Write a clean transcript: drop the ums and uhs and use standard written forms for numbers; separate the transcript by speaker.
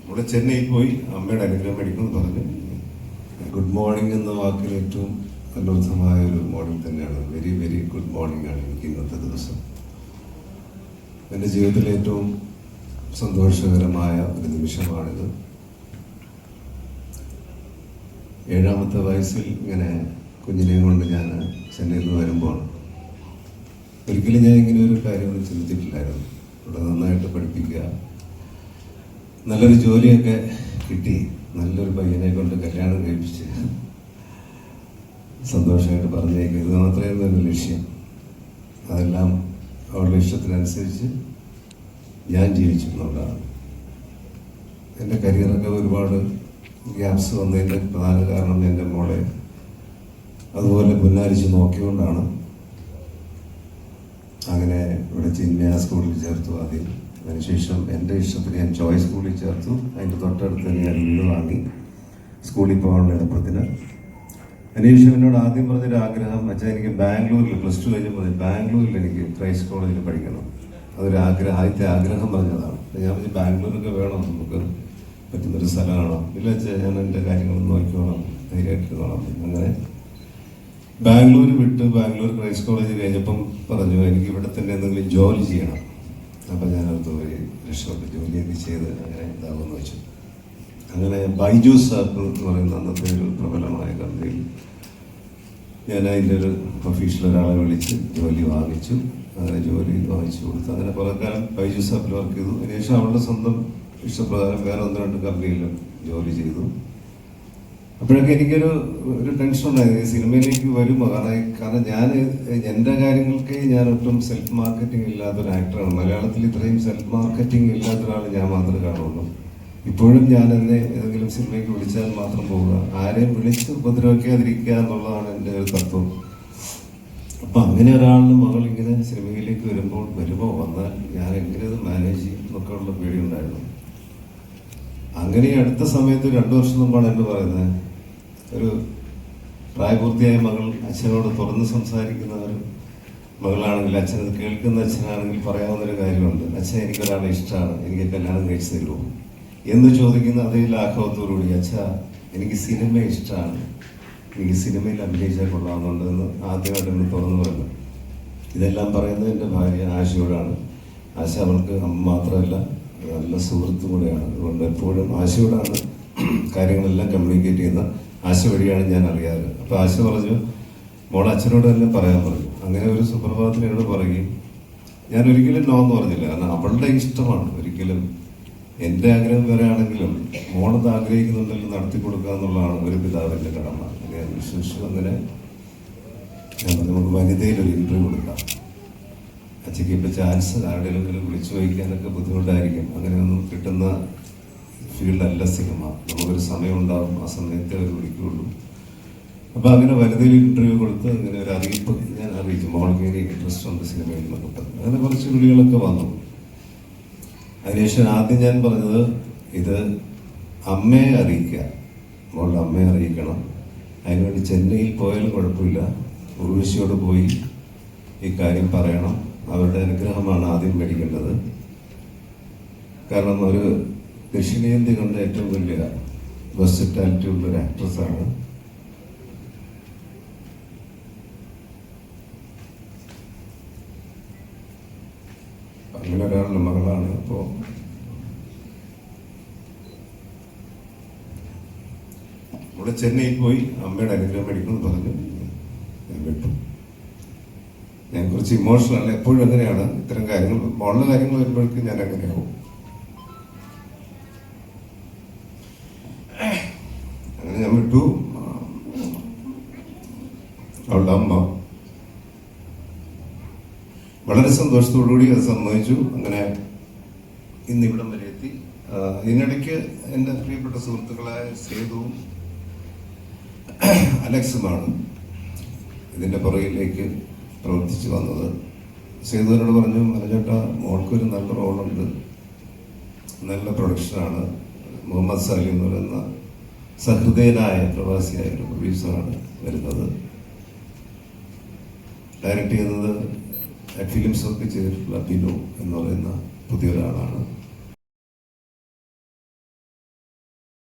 Speaker 1: ഇവിടെ ചെന്നൈയിൽ പോയി അമ്മയുടെ അനുഗ്രഹം മേടിക്കുമെന്ന് പറഞ്ഞു. ഗുഡ് മോർണിംഗ് എന്ന വാക്കിന് ഏറ്റവും അനർത്ഥമായ ഒരു മോർണിംഗ് തന്നെയാണ്. വെരി വെരി ഗുഡ് മോർണിംഗ് ആണ് എനിക്ക് ഇന്നത്തെ ദിവസം. എൻ്റെ ജീവിതത്തിലെ ഏറ്റവും സന്തോഷകരമായ ഒരു നിമിഷമാണിത്. 7ാമത്തെ വയസ്സിൽ ഇങ്ങനെ കുഞ്ഞിനെയും കൊണ്ട് ഞാൻ ചെന്നൈയിൽ നിന്ന് വരുമ്പോൾ ഒരിക്കലും ഞാൻ ഇങ്ങനെ ഒരു കാര്യമൊന്നും ചിന്തിച്ചിട്ടില്ലായിരുന്നു. ഇവിടെ നന്നായിട്ട് പഠിപ്പിക്കുക, നല്ലൊരു ജോലിയൊക്കെ കിട്ടി, നല്ലൊരു പയ്യനെ കൊണ്ട് കല്യാണം കഴിപ്പിച്ച് സന്തോഷമായിട്ട് പറഞ്ഞേക്കുക, ഇത് മാത്രമായിരുന്നു എൻ്റെ ലക്ഷ്യം. അതെല്ലാം അവളുടെ ഇഷ്ടത്തിനനുസരിച്ച് ഞാൻ ജീവിച്ചു എന്നുള്ളതാണ്. എൻ്റെ കരിയറൊക്കെ ഒരുപാട് ഗ്യാപ്സ് വന്നതിൻ്റെ പ്രധാന കാരണം എൻ്റെ മോളെ അതുപോലെ പുന്നാരിച്ച് നോക്കിക്കൊണ്ടാണ്. അങ്ങനെ ഇവിടെ ചിന്മയ സ്കൂളിൽ ചേർത്തു ആദ്യം. അതിനുശേഷം എൻ്റെ ഇഷ്ടത്തിന് ഞാൻ ചോയ്സ് സ്കൂളിൽ ചേർത്തു. അതിൻ്റെ തൊട്ടടുത്ത് തന്നെ ഞാൻ വീട് വാങ്ങി സ്കൂളിൽ പോകാനുള്ള എളുപ്പത്തിന്. അതിനുശേഷം എന്നോട് ആദ്യം പറഞ്ഞൊരു ആഗ്രഹം, അച്ഛാ എനിക്ക് ബാംഗ്ലൂരിൽ +2 കഴിഞ്ഞപ്പോൾ ബാംഗ്ലൂരിൽ എനിക്ക് ക്രൈസ്റ്റ് കോളേജിൽ പഠിക്കണം. അതൊരു ആദ്യത്തെ ആഗ്രഹം പറഞ്ഞതാണ്. ഞാൻ പറഞ്ഞു ബാംഗ്ലൂരൊക്കെ വേണം, നമുക്ക് പറ്റുന്നൊരു സ്ഥലമാണോ? ഇല്ല അച്ഛാ, ഞാൻ എൻ്റെ കാര്യങ്ങളൊന്നും നോക്കിക്കോളാം, ധൈര്യമായിട്ടിരുന്നോളാം. അങ്ങനെ ബാംഗ്ലൂർ വിട്ട് ബാംഗ്ലൂർ ക്രൈസ്റ്റ് കോളേജ് കഴിഞ്ഞപ്പം പറഞ്ഞു എനിക്ക് ഇവിടെ തന്നെ എന്തെങ്കിലും ജോലി ചെയ്യണം. അപ്പം ഞാനത് പോയി രക്ഷപ്പെട്ട് ജോലിയൊക്കെ ചെയ്ത് അങ്ങനെ ഇതാകുമെന്ന് വെച്ചു. അങ്ങനെ ബൈജൂസ് ആപ്പ് എന്ന് പറയുന്ന അന്നത്തെ ഒരു പ്രബലമായ കമ്പനിയിൽ ഞാൻ അതിൻ്റെ ഒരു ഒഫീഷ്യൽ ഒരാളെ വിളിച്ച് ജോലി വാങ്ങിച്ചു. അങ്ങനെ ജോലി വാങ്ങിച്ചു കൊടുത്തു. അങ്ങനെ കുറേ കാലം ബൈജൂസ് ആപ്പിൽ വർക്ക് ചെയ്തു. അതിനുശേഷം അവളുടെ സ്വന്തം ഇഷ്ടപ്രകാരം വേറെ 1-2 കമ്പനിയിലും ജോലി ചെയ്തു. അപ്പോഴൊക്കെ എനിക്കൊരു ടെൻഷൻ ഉണ്ടായിരുന്നു, സിനിമയിലേക്ക് വരുമോ? കാരണം ഞാൻ എൻ്റെ കാര്യങ്ങൾക്ക് ഞാൻ ഒട്ടും സെൽഫ് മാർക്കറ്റിംഗ് ഇല്ലാത്തൊരു ആക്ടറാണ്. മലയാളത്തിൽ ഇത്രയും സെൽഫ് മാർക്കറ്റിംഗ് ഇല്ലാത്ത ഒരാൾ ഞാൻ മാത്രമേ കാണുള്ളൂ. ഇപ്പോഴും ഞാൻ എന്നെ ഏതെങ്കിലും സിനിമയ്ക്ക് വിളിച്ചാൽ മാത്രം പോവുക, ആരെയും വിളിച്ച് ഉപദ്രവിക്കാതിരിക്കുക എന്നുള്ളതാണ് എൻ്റെ ഒരു തത്വം. അപ്പം അങ്ങനെ ഒരാളുടെ മകൾ ഇങ്ങനെ സിനിമയിലേക്ക് വരുമ്പോൾ വന്നാൽ ഞാൻ എങ്ങനെ അത് മാനേജ് ചെയ്യും എന്നൊക്കെ ഉള്ള പേടിയുണ്ടായിരുന്നു. അങ്ങനെ അടുത്ത സമയത്ത് 2 വർഷം മുമ്പാണ് എന്ന് പറയുന്നത്, ഒരു പ്രായപൂർത്തിയായ മകൾ അച്ഛനോട് തുറന്ന് സംസാരിക്കുന്ന ഒരു മകളാണെങ്കിൽ, അച്ഛനത് കേൾക്കുന്ന അച്ഛനാണെങ്കിൽ പറയാവുന്നൊരു കാര്യമുണ്ട്, അച്ഛൻ എനിക്കൊരാളെ ഇഷ്ടമാണ്, എനിക്ക് കല്യാണം കഴിച്ചു തരുമോ എന്ന് ചോദിക്കുന്ന അതേ ലാഘവത്തോടുകൂടി, അച്ഛാ എനിക്ക് സിനിമ ഇഷ്ടമാണ്, എനിക്ക് സിനിമയിൽ അഭിനയിച്ചാൽ കൊള്ളാവുന്നുണ്ടെന്ന് ആദ്യമായിട്ട് എന്ന് തുറന്നു പറഞ്ഞു. ഇതെല്ലാം പറയുന്നത് എൻ്റെ ഭാര്യ ആശയോടാണ്. ആശ അവൾക്ക് അമ്മ മാത്രമല്ല നല്ല സുഹൃത്തും കൂടെയാണ്. അതുകൊണ്ട് എപ്പോഴും ആശയോടാണ് കാര്യങ്ങളെല്ലാം കമ്മ്യൂണിക്കേറ്റ് ചെയ്യുന്ന. ആശ വഴിയാണ് ഞാൻ അറിയാറ്. അപ്പോൾ ആശ പറഞ്ഞു, മോൾ അച്ഛനോട് തന്നെ പറയാൻ പറഞ്ഞു. അങ്ങനെ ഒരു സുപ്രഭാതത്തിന് എന്നോട് പറയുകയും ഞാൻ ഒരിക്കലും നോ എന്ന് പറഞ്ഞില്ല. കാരണം അവളുടെ ഇഷ്ടമാണ്. ഒരിക്കലും എൻ്റെ ആഗ്രഹം വരെ ആണെങ്കിലും മോളത് ആഗ്രഹിക്കുന്നുണ്ടെങ്കിൽ നടത്തി കൊടുക്കുക എന്നുള്ളതാണ് ഒരു പിതാവിൻ്റെ കടമ. ഞാൻ വിശ്വസിച്ചു. അങ്ങനെ നമുക്ക് വനിതയിലൊരു ഇൻ്റർവ്യൂ കൊടുക്കാം. അച്ഛയ്ക്ക് ഇപ്പോൾ ചാൻസ് ആരുടെയെങ്കിലും വിളിച്ചു വയ്ക്കാനൊക്കെ ബുദ്ധിമുട്ടായിരിക്കും. അങ്ങനെയൊന്നും കിട്ടുന്ന ഫീൽഡല്ല സിനിമ. നമുക്കൊരു സമയം ഉണ്ടാകും, ആ സമയത്തെ അവർ വിളിക്കുകയുള്ളൂ. അപ്പോൾ അങ്ങനെ വനിതയിൽ ഇൻ്റർവ്യൂ കൊടുത്ത് ഇങ്ങനെ ഒരു അറിയിപ്പ് ഞാൻ അറിയിച്ചു, മോൾക്ക് ഇനി ഇൻട്രസ്റ്റ് ഉണ്ട് സിനിമയിൽ എന്നൊക്കെ പറഞ്ഞു. അങ്ങനെ കുറച്ച് വിളികളൊക്കെ വന്നു. അതിനുശേഷം ആദ്യം ഞാൻ പറഞ്ഞത്, ഇത് അമ്മയെ അറിയിക്കുക, മോളുടെ അമ്മയെ അറിയിക്കണം. അതിനുവേണ്ടി ചെന്നൈയിൽ പോയാലും കുഴപ്പമില്ല, ഉർവശിയോട് പോയി ഈ കാര്യം പറയണം. അവരുടെ അനുഗ്രഹമാണ് ആദ്യം മേടിക്കേണ്ടത്. കാരണം ഒരു ദക്ഷിണേന്ത്യ കണ്ട ഏറ്റവും വലിയ വെർസറ്റാലിറ്റി ഉള്ളൊരു ആക്ട്രസ്സാണ്. അങ്ങനെ ഒരാളുടെ മകളാണ്. അപ്പോൾ ഇവിടെ ചെന്നൈയിൽ പോയി അമ്മയുടെ അനുഗ്രഹം മേടിക്കുമെന്ന് പറഞ്ഞു. ഞാൻ വിട്ടു. ഞാൻ കുറച്ച് ഇമോഷണൽ, എപ്പോഴും അങ്ങനെയാണ്. ഇത്തരം കാര്യങ്ങൾ മോളുടെ കാര്യങ്ങൾ വരുമ്പോഴേക്കും ഞാൻ അങ്ങനെയാവും. അങ്ങനെ ഞാൻ വിട്ടു. അവളുടെ അമ്മ വളരെ സന്തോഷത്തോടുകൂടി അത് സമ്മതിച്ചു. അങ്ങനെ ഇന്നിവിടം വരെ എത്തി. ഇതിനിടയ്ക്ക് എൻ്റെ പ്രിയപ്പെട്ട സുഹൃത്തുക്കളായ സേതുവും അലക്സുമാണ് ഇതിൻ്റെ പുറകിലേക്ക് പ്രവർത്തിച്ചു വന്നത്. സേതുവിനോട് പറഞ്ഞു, മനോജേട്ടാ മോൾക്കൊരു നല്ല റോളുണ്ട്, നല്ല പ്രൊഡക്ഷനാണ്. മുഹമ്മദ് സാലി എന്ന് പറയുന്ന സഹൃദയനായ പ്രവാസിയായ ഒരു പ്രൊഡ്യൂസറാണ് വരുന്നത്. ഡയറക്റ്റ് ചെയ്യുന്നത് ഫിലിംസൊക്കെ ചെയ്തിട്ടുള്ള ബിനു എന്ന് പറയുന്ന പുതിയൊരാളാണ്.